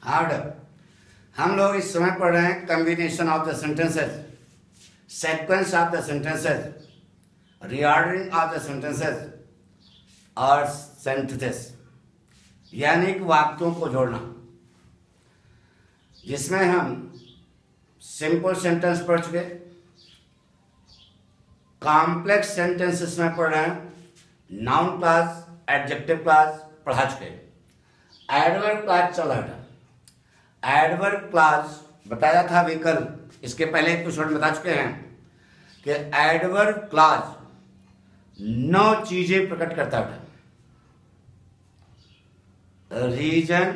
Hard. हम लोग इस समय पढ़ रहे हैं combination of the sentences, sequence of the sentences, reordering of the sentences और सिंथेसिस, यानी कि वाक्यों को जोड़ना, जिसमें हम सिंपल सेंटेंस पढ़ चुके, कॉम्प्लेक्स सेंटेंसेस में पढ़ रहे हैं, नाउन क्लास, एडजेक्टिव क्लास पढ़ा चुके, एडवर्ब क्लास चल रहा था। एडवर्ब क्लास बताया था भी कल, इसके पहले एपिसोड में बता चुके हैं कि एडवर्ब क्लास 9 चीजें प्रकट करता था। रीजन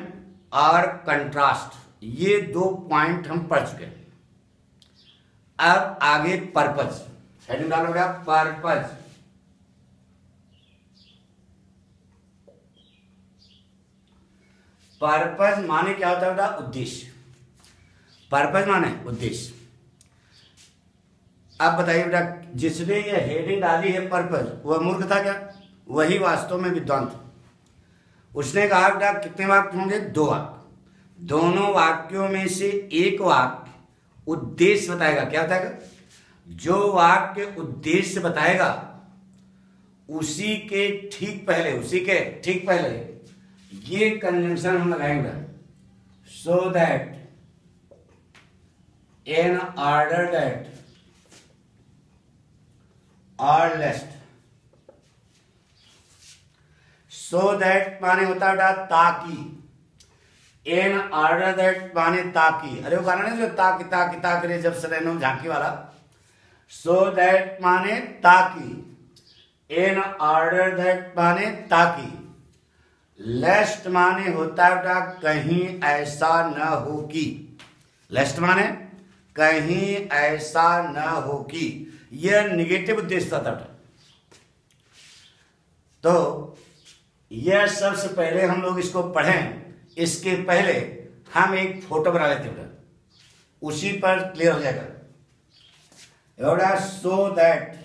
और कंट्रास्ट, ये 2 पॉइंट हम पढ़ चुके हैं। अब आगे पर्पज, हेडिंग डालोगे आप पर्पज। पर्पज माने क्या होता है बेटा? उद्देश्य। पर्पज माने उद्देश्य। अब बताइए बेटा, जिसने ये हेडिंग डाली है पर्पज, वह मूर्ख था क्या? वही वास्तव में विद्वान था। उसने कहा बेटा कितने वाक्य होंगे? 2 वाक्य। दोनों वाक्यों में से एक वाक्य उद्देश्य बताएगा। क्या बताएगा? जो वाक्य उद्देश्य बताएगा उसी के ठीक पहले ये कंजंक्शन हम लगाएंगे, सो दैट, इन ऑर्डर दैट और लेस्ट। सो दैट माने होता है ताकि, इन ऑर्डर दैट माने ताकि। अरे वो गाना नहीं जो ताकि ताकि ताकि रे जब सदैनो झांकी वाला। सो दैट माने ताकि, इन ऑर्डर दैट माने ताकि, लेस्ट माने होता है कहीं ऐसा न हो कि। लेस्ट माने कहीं ऐसा न हो कि, यह निगेटिव उद्देश्य था। तो यह सबसे पहले हम लोग इसको पढ़ें, इसके पहले हम एक फोटो बना लेते हैं, उसी पर क्लियर हो जाएगा। एवढा so that,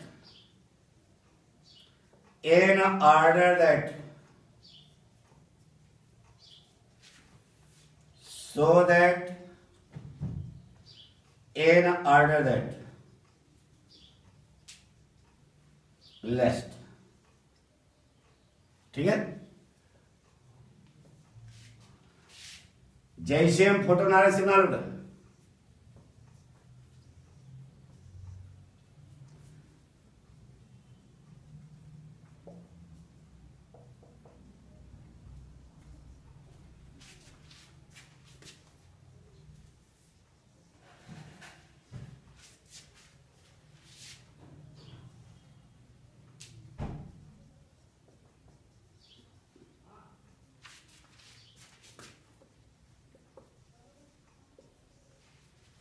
in order that, so that, in order that, lest. ठीक है? जैसे हम फोटो बना रहे सिग्नल बेटा,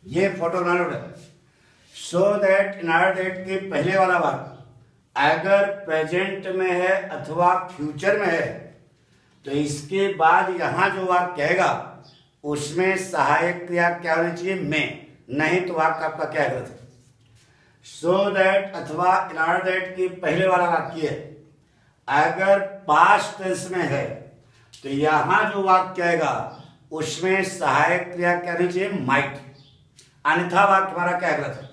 ये फोटो बना लो। So that, in order that के पहले वाला वाक्य अगर प्रेजेंट में है अथवा फ्यूचर में है तो इसके बाद यहां जो वाक्य कहेगा उसमें सहायक क्रिया क्या होनी चाहिए? में, नहीं तो वाक्य आपका क्या गलत है? सो दैट अथवा इन ऑर्डर दैट के पहले वाला वाक्य अगर पास्ट टेंस में है तो यहां जो वाक्य कहेगा उसमें सहायक क्रिया क्या होनी चाहिए? माइट। अन्यथा वाक्य हमारा क्या गलत है?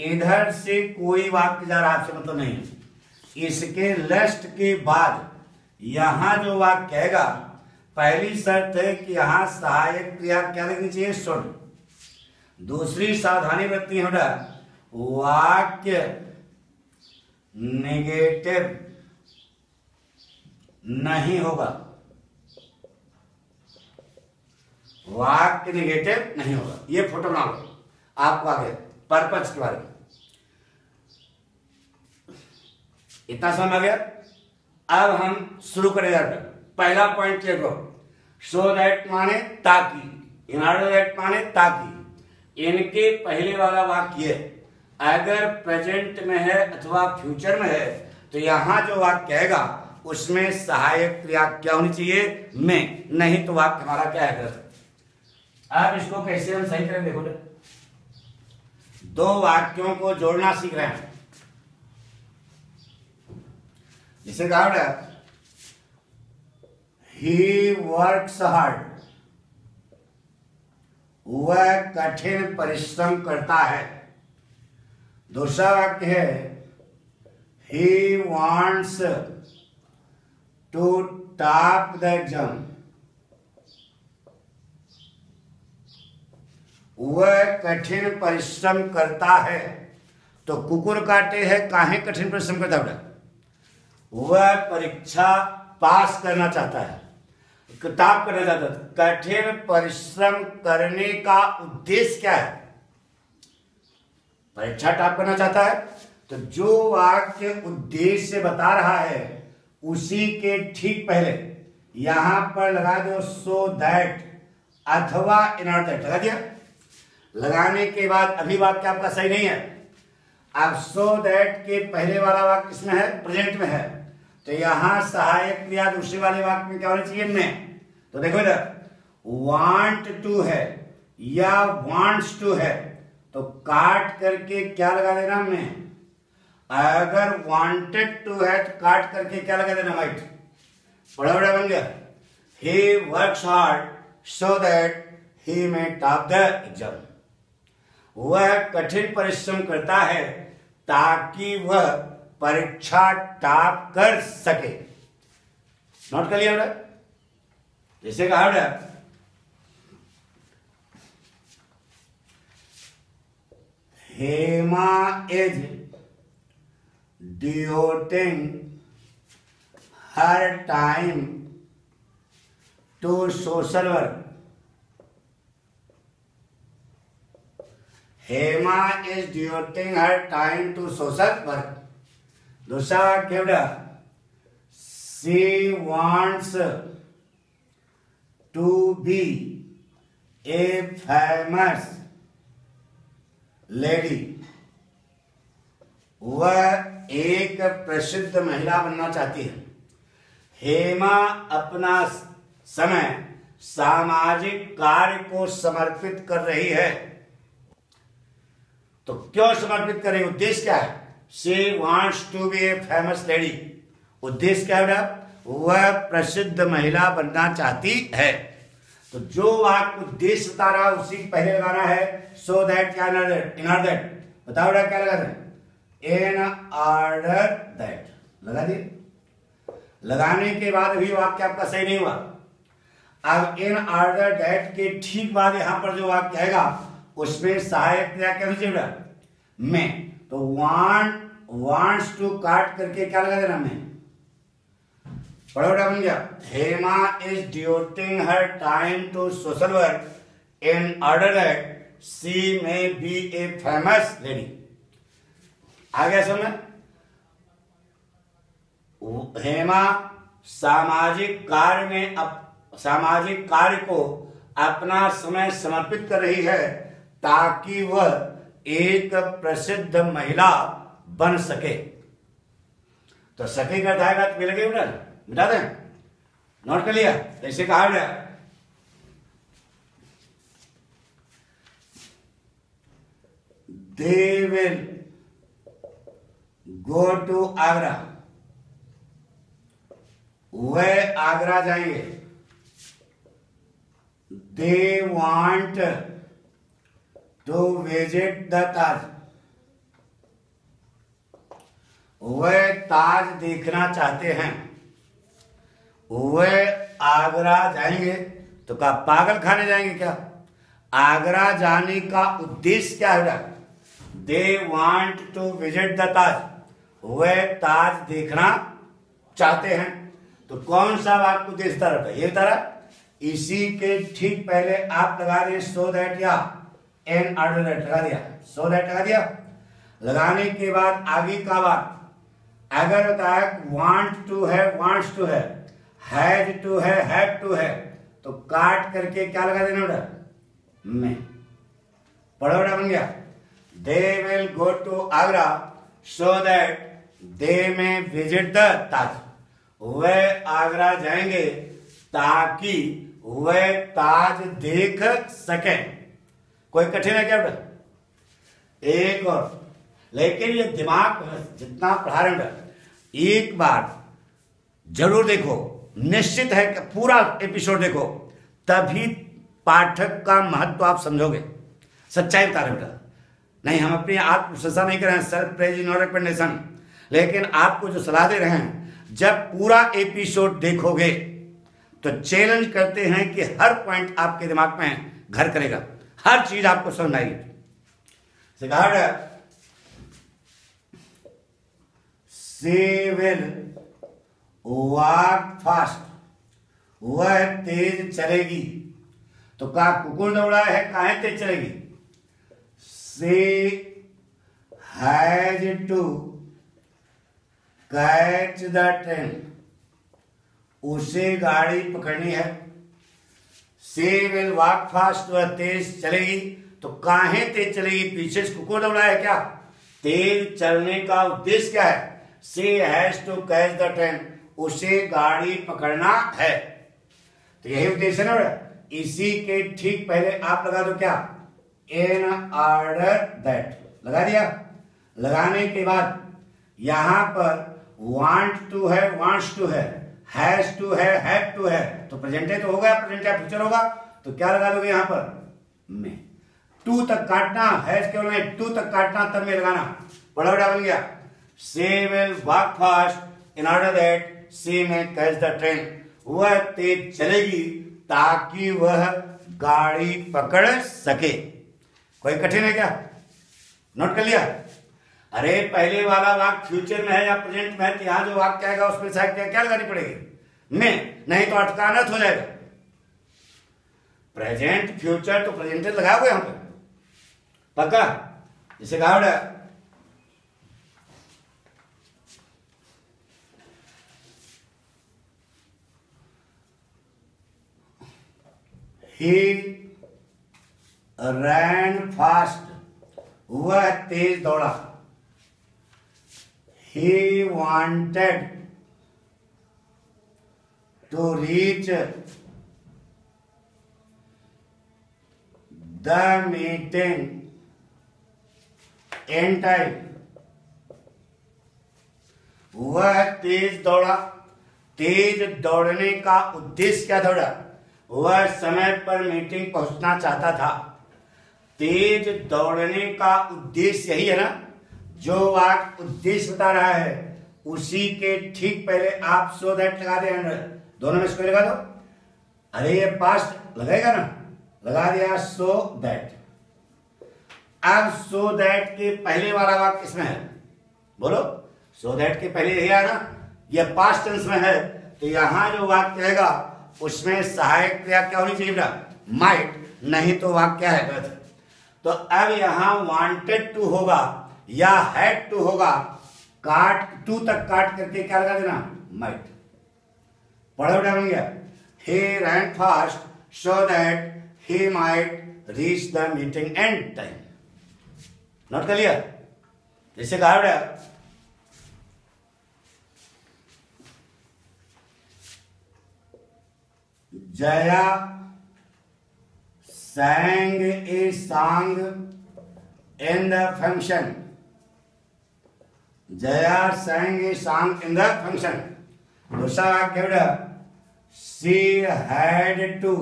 इधर से कोई वाक्य जा रहा आपसे मतलब नहीं है। इसके लेस्ट के बाद यहां जो वाक्य कहेगा, पहली शर्त है कि यहां सहायक क्रिया क्या लिखनी चाहिए? शुड। दूसरी सावधानी बरतनी होगा, वाक्य नेगेटिव नहीं होगा। वाक्य निगेटिव नहीं होगा। ये फोटो बना लो आपको आगे पर्पज के बारे में। इतना समझ आ गया? अब हम शुरू करेंगे। पहला पॉइंट देखो, सो दैट माने ताकि, इन ऑर्डर दैट माने ताकि। इनके पहले वाला वाक्य अगर प्रेजेंट में है अथवा फ्यूचर में है तो यहां जो वाक्य कहेगा उसमें सहायक क्रिया क्या होनी चाहिए? में, नहीं तो वाक्य हमारा क्या है? अब इसको कैसे हम सही करें? देखो, 2 वाक्यों को जोड़ना सीख रहे हैं। जिसे कहा ही वर्क्स हार्ड, वह कठिन परिश्रम करता है। दूसरा वाक्य है he wants to top the exam. वह कठिन परिश्रम करता है। तो कुकुर काटे है काहे कठिन परिश्रम करता है? वह परीक्षा पास करना चाहता है, टॉप करना चाहता है। कठिन परिश्रम करने का उद्देश्य क्या है? परीक्षा टॉप करना चाहता है। तो जो वाक्य उद्देश्य बता रहा है उसी के ठीक पहले यहां पर लगा दो सो दैट अथवा इन ऑर्डर दैट लगा दिया। लगाने के बाद अभी वाक्य आपका सही नहीं है। अब सो दैट के पहले वाला वाक्य किसमें है? प्रेजेंट में है। तो यहां सहायक क्रिया दूसरे वाले वाक्य में क्या होना चाहिए? में। तो देखो इधर वांट टू है या वांट्स टू है, तो काट करके क्या लगा देना हमने? अगर वांटेड टू है तो काट करके क्या लगा देना? वाइट। बड़ा बड़ा बन गया। He works hard so that he may top the exam. वह कठिन परिश्रम करता है ताकि वह परीक्षा टॉप कर सके। नोट कर लिया बेटा? जैसे कहा बेटा Hema is devoting her time to social work. Hema is devoting her time to social work. दूसरा वाक्य बेटा she wants to be a famous lady. वह एक प्रसिद्ध महिला बनना चाहती है। हेमा अपना समय सामाजिक कार्य को समर्पित कर रही है। तो क्यों समर्पित कर रही है? उद्देश्य क्या है? She wants to be a famous lady. उद्देश्य क्या है? वह प्रसिद्ध महिला बनना चाहती है। तो जो वाक्य उद्देश्य बता रहा है उसी पहले लगाना है सो दैट क्या इन ऑर्डर दैट। बताओ बेटा क्या लगाना है? इन ऑर्डर दैट लगा दिए। लगाने के बाद भी वाक्य आपका सही नहीं हुआ। अब इन ऑर्डर दैट के ठीक बाद यहां पर जो वाक्य आएगा उसमें सहायक क्रिया क्या होनी चाहिए? में। तो वांट्स टू काट करके क्या लगा देना? में। बड़ा बड़ा बन गया। Hema is devoting her time to social work in order that she may be a famous lady. आ गया समझ? हेमा सामाजिक कार्य को अपना समय समर्पित कर रही है ताकि वह एक प्रसिद्ध महिला बन सके। तो सके का था तो मिल गई मिटा दें। नोट कर लिया? ऐसे कहा गया they will go to Agra. वह आगरा जाएंगे। They want to visit the Taj. वह ताज देखना चाहते हैं। वह आगरा जाएंगे। तो क्या पागल खाने जाएंगे क्या? आगरा जाने का उद्देश्य क्या है? They want to visit the Taj. वह ताज देखना चाहते हैं। तो कौन सा वाक्य उद्देश्य तरह? ये तरह। इसी के ठीक पहले आप लगा दिए सो दैट या एन ऑर्डर दैट लगा दिया। सो दैट लगा दिया। लगाने के बाद आगे का वाक्य अगर बताया वांट टू है, वांट्स टू है, हैड टू है, हैड टू है, तो काट करके क्या लगा देना बेटा? में। बड़ा बड़ा बन गया। They will go to Agra so that they may visit the Taj. वह आगरा जाएंगे ताकि वह ताज देख सके। कोई कठिन है क्या बेटा? एक और। लेकिन ये दिमाग जितना पढ़ा रहे हैं एक बार जरूर देखो। निश्चित है कि पूरा एपिसोड देखो तभी पाठक का महत्व आप समझोगे। सच्चाई बता रहे बेटा, नहीं हम अपनी आत्म प्रशंसा नहीं कर रहे हैं, सेल्फ प्रेज नो रिकमेंडेशन, लेकिन आपको जो सलाह दे रहे हैं, जब पूरा एपिसोड देखोगे तो चैलेंज करते हैं कि हर पॉइंट आपके दिमाग में घर करेगा, हर चीज आपको समझ आएगी। शी विल वॉक फास्ट, वह तेज चलेगी। तो का कुकुर दौड़ा है, काहे तेज चलेगी? She has to catch the train, उसे गाड़ी पकड़नी है। शी विल वॉक फास्ट, वह तेज चलेगी। तो काहे तेज चलेगी? पीछे से कुकुर दौड़ा है क्या? तेज चलने का उद्देश्य क्या है? She has to catch the train, उसे गाड़ी पकड़ना है। तो यही उद्देश्य है ना। इसी के ठीक पहले आप लगा दो क्या? इन ऑर्डर दैट, लगा दिया। लगाने के बाद यहां पर वांट टू है, वांट्स टू है, हैज टू है, हैव टू है, तो प्रेजेंट है तो होगा, प्रेजेंट या फ्यूचर होगा, तो क्या लगा दोगे यहां पर? में। टू तक काटना, हैज केवल नहीं, टू तक काटना, तब में लगाना। बड़ा बड़ा बन गया। She will walk fast in order that she may catch the train, वह तेज चलेगी ताकि वह गाड़ी पकड़ सके। कोई कठिन है क्या? नोट कर लिया? अरे पहले वाला वाक्य फ्यूचर में है या प्रेजेंट में है, तो यहां जो वाक्य आएगा उसमें साइड क्या लगानी पड़ेगी? में, नहीं तो अटकानत हो जाएगा। प्रेजेंट फ्यूचर तो प्रेजेंट लगाओगे यहां पे पक्का। जिसे कहा He ran fast, वह तेज दौड़ा। He wanted to reach the meeting in time, वह तेज दौड़ा। तेज दौड़ने का उद्देश्य क्या दौड़ा? वह समय पर मीटिंग पहुंचना चाहता था। तेज दौड़ने का उद्देश्य यही है ना। जो वाक्य उद्देश्य बता रहा है उसी के ठीक पहले आप सो दैट लगा दे, दोनों में इसको लगा दो। अरे ये पास्ट लगेगा ना, लगा दिया सो दैट। अब सो दैट के पहले वाला वाक्य किसमें है? बोलो। सो दैट के पहले यही है ना, ये पास्ट टेंस में है, तो यहां जो वाक्य रहेगा उसमें सहायक क्रिया क्या होनी चाहिए बेटा? माइट, नहीं तो वाक्य क्या है? तो अब यहां वांटेड टू होगा या हैड टू होगा, काट टू तक काट करके क्या लगा देना? माइट। पढ़ो बेटा, बन गया। He ran fast so that he might reach the meeting and time. Note कर लिया? जैसे कहा बेटा, Jaya sang a song in the function. Jaya sang a song in the function. दूसरा वाक्य बेटा, she had to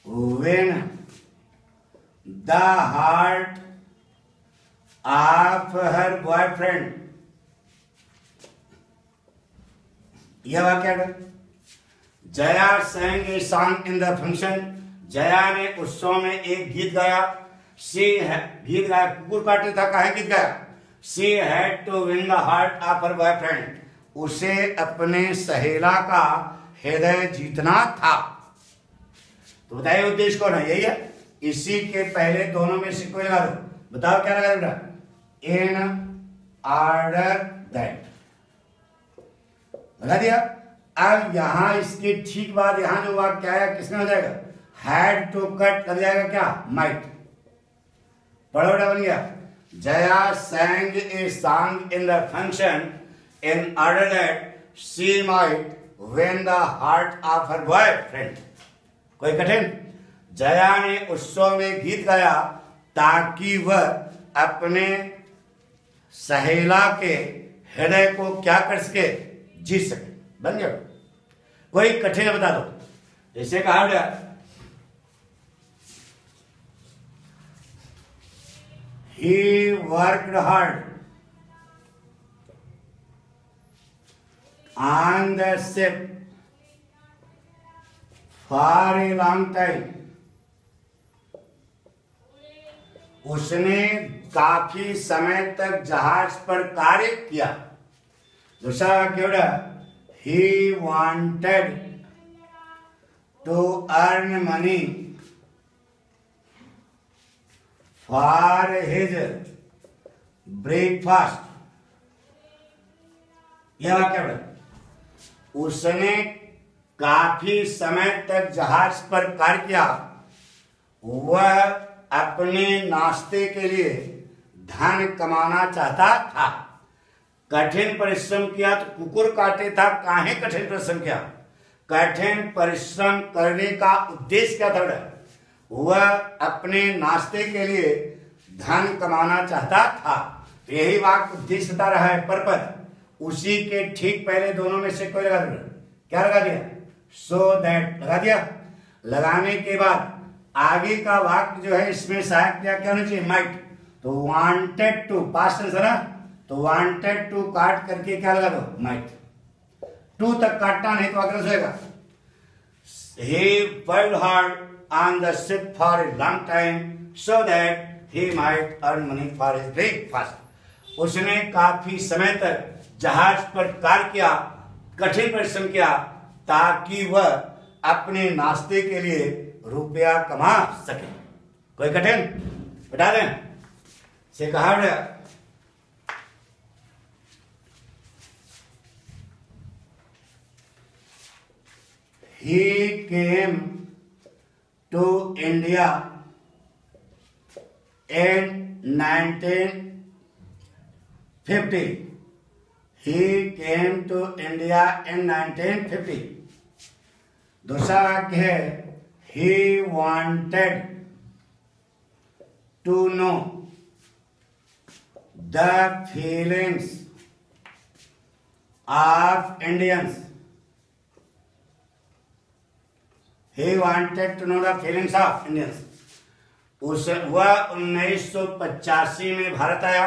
win the heart of her boyfriend. यह वाक्य है। Jaya sang a song in the function, Jaya ने उत्सव में एक गीत गाया। शी गीत गाया, कुकुर काटे था, काहे गीत गाया? She had to win the heart of her boyfriend, उसे अपने सहेला का हृदय जीतना था। तो बताइए उद्देश्य कौन है? यही है। इसी के पहले दोनों में से कोई लगा दो, बताओ क्या लगा बेटा? इन ऑर्डर दैट, लगा दिया। अब यहां इसके ठीक बाद यहां जो वाक्य आया किसमें हो जाएगा? हैड टू कट लग जाएगा क्या? माइट। बड़ा बड़ा बन गया। Jaya sang a song in the function in order that she might win the heart of her boyfriend. कोई कठिन? जया ने उत्सव में गीत गाया ताकि वह अपने सहेला के हृदय को क्या कर सके? जीत सके। बन गया? कोई कठिन बता दो। जैसे कहा गया he worked hard on the ship for a long time. उसने काफी समय तक जहाज पर कार्य किया. दूसरा वाक्य he wanted to earn money for his breakfast. यह वाक्य उसने काफी समय तक जहाज पर कार्य किया. वह अपने नाश्ते के लिए धन कमाना चाहता था. कठिन परिश्रम किया तो कुकुर काटे था. काहे कठिन परिश्रम किया? कठिन परिश्रम करने का उद्देश्य क्या था? वह अपने नाश्ते के लिए धन कमाना चाहता था. तो यही वाक्य उद्देश्य बता रहा है, पर्पज. उसी के ठीक पहले दोनों में से कोई लगा दिया. क्या लगा दिया? सो दैट लगा दिया. लगाने के बाद आगे का वाक्य जो है इसमें सहायक क्या होना चाहिए? माइट. तो वांटेड टू पास्ट टेंस है ना, तो वांटेड टू काट करके क्या लगा दो? माइट. टू तक काटना नहीं तो अग्रस होगा. He worked hard on the ship for a long time so that he might earn money for his breakfast. उसने काफी समय तक जहाज पर कार्य किया, कठिन परिश्रम किया, ताकि वह अपने नाश्ते के लिए रुपया कमा सके. कोई कठिन बता दें से कहा. He came to India in 1950. He came to India in 1950. दूसरा वाक्य है he wanted to know the feelings of Indians. He wanted to know the feelings of Indians. वह 1985 में भारत आया.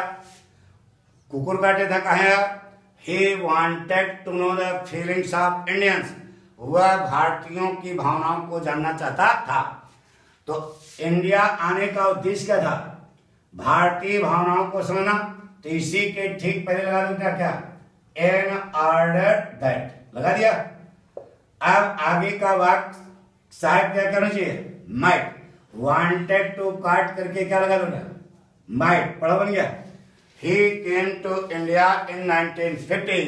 कुकुर काटे था. कहाँ आया? He wanted to know the feelings of Indians. वह भारतीयों की भावनाओं को जानना चाहता था. तो इंडिया आने का उद्देश्य क्या था? भारतीय भावनाओं को समझना. तो इसी के ठीक पहले लगा दो क्या? In order that लगा दिया. अब आगे का वाक्य साहब क्या करना चाहिए? माइट. वांटेड टू काट करके क्या लगा दो? माइट. पढ़ा बन गया. He came to India in 1950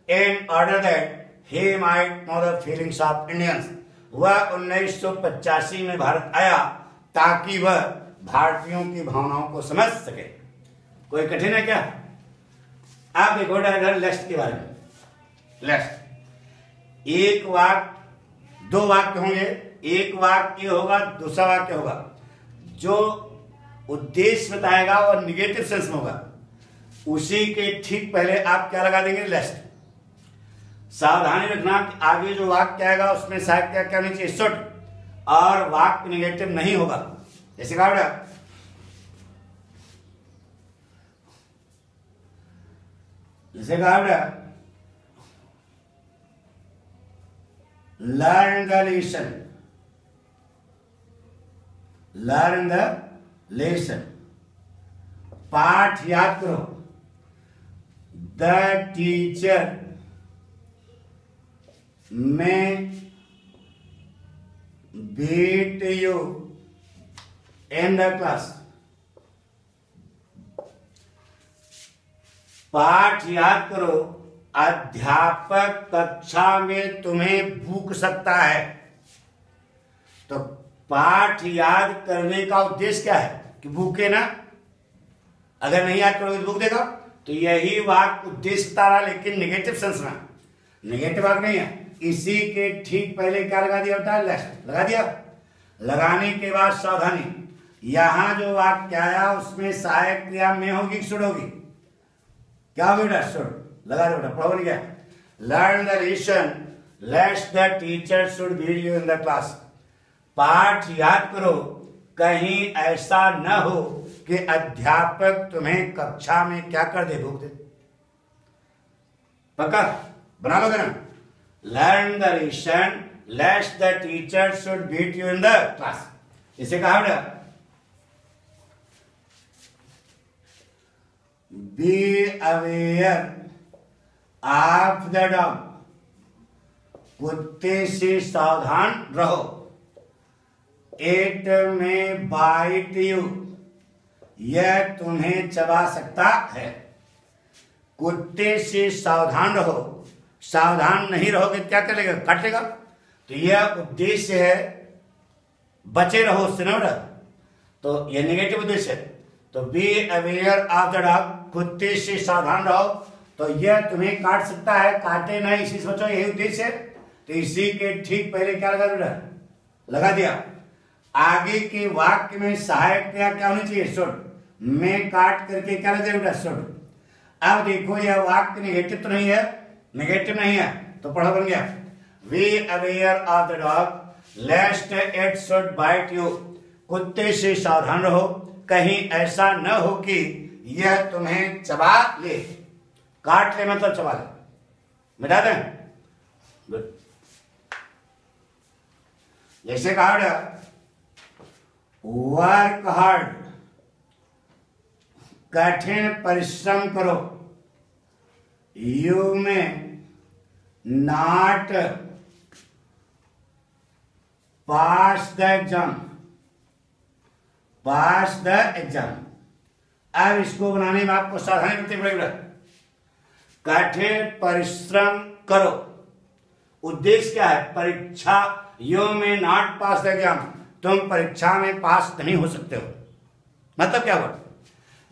in order that he might know the feelings of Indians. वह 1985 में भारत आया ताकि वह भारतीयों की भावनाओं को समझ सके. कोई कठिन है क्या? आप देखो इधर लेस्ट के बारे में. लेस्ट एक वाक्य, दो वाक्य होंगे. एक वाक्य होगा, दूसरा वाक्य होगा. जो उद्देश्य बताएगा वह निगेटिव सेंस में होगा. उसी के ठीक पहले आप क्या लगा देंगे? लेस्ट. सावधानी रखना कि आगे जो वाक्य आएगा उसमें शायद क्या कहना चाहिए? शुड. और वाक्य निगेटिव नहीं होगा. जैसे कहा learn the lesson. Learn the lesson. पाठ याद करो. द टीचर में beat you in the class. पाठ याद करो. अध्यापक कक्षा में तुम्हें भूक सकता है. तो पाठ याद करने का उद्देश्य क्या है? कि भूखे ना. अगर नहीं याद करोगे तो भूख देगा. तो यही वाक्य उद्देश्य बता रहा, लेकिन निगेटिव सेंस में. निगेटिव वाक्य नहीं है. इसी के ठीक पहले क्या लगा दिया होता है? लेस्ट लगा दिया. लगाने के बाद सावधानी. यहां जो वाक्य आया उसमें सहायक क्रिया में होगी कि शुड होगी? क्या होगी बेटा? शुड. लगा दो बेटा. प्रॉब्लम क्या? Learn the lesson lest the teacher should beat you in the class. पाठ याद करो, कहीं ऐसा न हो कि अध्यापक तुम्हें कक्षा में क्या कर दे, भूख दे। पक्का बना लोगे ना? Learn the lesson lest the teacher should beat you in the class. इसे कहा बेटा be aware of the dog, कुत्ते से सावधान रहो। इट में बाइट यू, यह तुम्हें चबा सकता है। कुत्ते से सावधान रहो, सावधान नहीं रहोगे क्या करेगा, काट लेगा। तो यह उद्देश्य है, बचे रहो उससे ना बेटा, तो यह नेगेटिव उद्देश्य है। तो B aware of the dog, कुत्ते से सावधान रहो, तो यह तुम्हें काट सकता है, काटे नहीं, इसी सोचो यही उद्देश्य है। तो इसी के ठीक पहले क्या लगा बेटा, लगा दिया। आगे के वाक्य में सहायक क्रिया क्या होनी चाहिए, शुड, में काट करके क्या लग जाएगा, शुड। अब देखो यह वाक्य नेगेटिव तो नहीं है, नेगेटिव नहीं है, तो पढ़ो बन गया we aware of the dog lest it should bite you, कुत्ते से सावधान रहो, कहीं ऐसा न हो कि यह तुम्हें चबा ले। काट ले मतलब चबा ले, मिटा दें। गुड। जैसे कहा वर्क हार्ड, कठिन परिश्रम करो। यू में not pass the exam, pass the exam. अब इसको बनाने में आपको सावधानी बरतनी पड़ेगी। कठिन परिश्रम करो, उद्देश्य क्या है, परीक्षा। यू में नॉट पास द एग्जाम, तुम परीक्षा में पास नहीं हो सकते हो। मतलब क्या हुआ,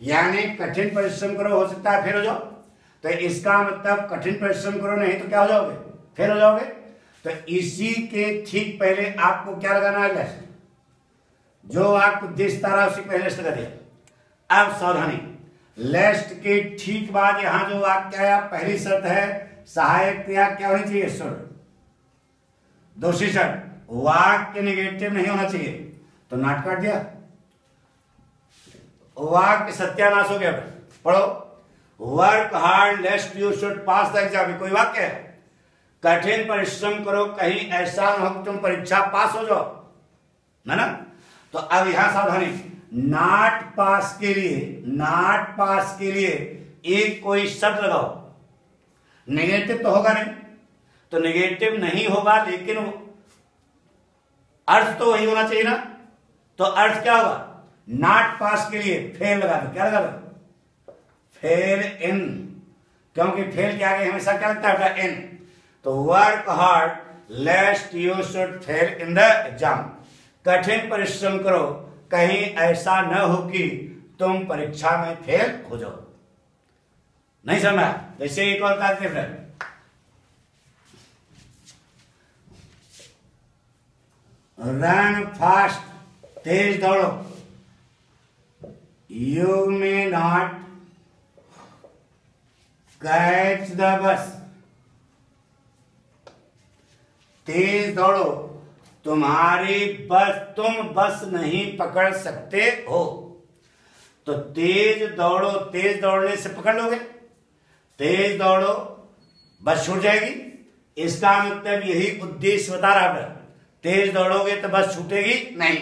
यानी कठिन परिश्रम करो, हो सकता है फेल हो जाओ। तो इसका मतलब कठिन परिश्रम करो, नहीं तो क्या हो जाओगे, फेल हो जाओगे। तो इसी के ठीक पहले आपको क्या लगाना है, लेस्ट। जो आपको उद्देश्य तारा उसी पहले लेस्ट लगा दिया। अब सावधानी, लेस्ट के ठीक बाद यहां जो वाक्य आया, पहली शर्त है सहायक क्रिया क्या होनी चाहिए, शुड। दूसरी शर्त वाक्य नेगेटिव नहीं होना चाहिए, तो नॉट काट दिया, वाक्य सत्यानाश हो गया। पढ़ो work hard लेस्ट you should pass the exam, कोई वाक्य है। कठिन परिश्रम करो, कहीं ऐसा न हो तुम परीक्षा पास हो जाओ, है ना। तो अब यहां सावधानी, नॉट पास के लिए, नॉट पास के लिए एक कोई शब्द लगाओ। नेगेटिव तो होगा नहीं, तो नेगेटिव नहीं होगा, लेकिन अर्थ तो वही होना चाहिए ना। तो अर्थ क्या होगा, नॉट पास के लिए फेल लगा दो। क्या लगा दो, फेल इन, क्योंकि फेल के आगे हमेशा क्या लगता है, इन। तो work hard लेस्ट you should fail in the exam, कठिन परिश्रम करो, कहीं ऐसा न हो कि तुम परीक्षा में फेल हो जाओ। नहीं समझा? जैसे एक और बात है, रन फास्ट, तेज दौड़ो। You may not catch the bus, तेज दौड़ो, तुम्हारी बस, तुम बस नहीं पकड़ सकते हो। तो तेज दौड़ो, तेज दौड़ने से पकड़ लोगे, तेज दौड़ो बस छूट जाएगी। इसका मतलब यही उद्देश्य बता रहा है, तेज दौड़ोगे तो बस छूटेगी नहीं।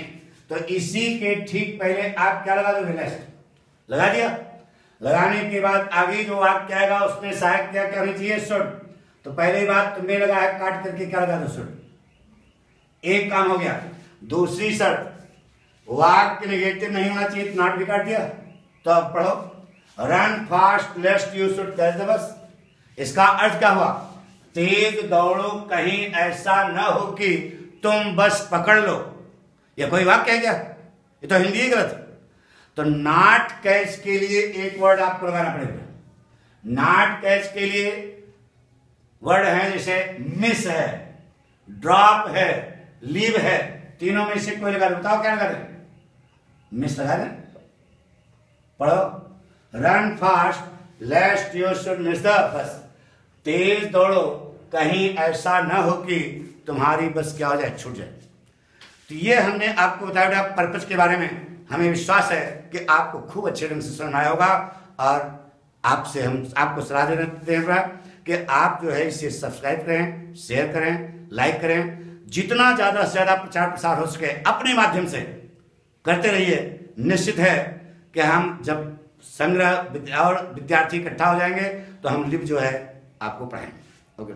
तो इसी के ठीक पहले आप क्या लगा दोगे, लेस्ट लगा दिया। लगाने के बाद आगे जो वाक्य आएगा उसमें सहायक क्या क्या होनी चाहिए, शुड। तो पहली बात तुमने लगा है, काट करके क्या लगा दो, शुड। एक काम हो गया। दूसरी शर्त, वाक्य नेगेटिव नहीं होना चाहिए, तो नॉट भी काट दिया। तो अब पढ़ो, run fast lest you should catch the बस। इसका अर्थ क्या हुआ, तेज दौड़ो, कहीं ऐसा न हो कि तुम बस पकड़ लो। यह कोई वाक्य है क्या, ये तो हिंदी ही गलत है। तो नॉट कैच के लिए एक वर्ड आपको लगाना पड़ेगा। नॉट कैच के लिए वर्ड है, जैसे मिस है, ड्रॉप है, लीव है, तीनों में से कोई लगा दे। बताओ क्या लगा दे, मिस लगा दे। पढ़ो, run fast lest you should miss the bus, तेज दौड़ो, कहीं ऐसा न हो कि तुम्हारी बस क्या हो जाए, छूट जाए। तो ये हमने आपको बताया पर्पस के बारे में हमें विश्वास है कि आपको खूब अच्छे ढंग से समझ आया होगा। और आपसे हम आपको सलाह देते हैं कि आप जो है इसे सब्सक्राइब करें, शेयर करें, लाइक करें। जितना ज़्यादा से ज़्यादा प्रचार प्रसार हो सके अपने माध्यम से करते रहिए। निश्चित है कि हम जब संग्रह और विद्यार्थी इकट्ठा हो जाएंगे तो हम लिप जो है आपको पढ़ाएंगे। ओके।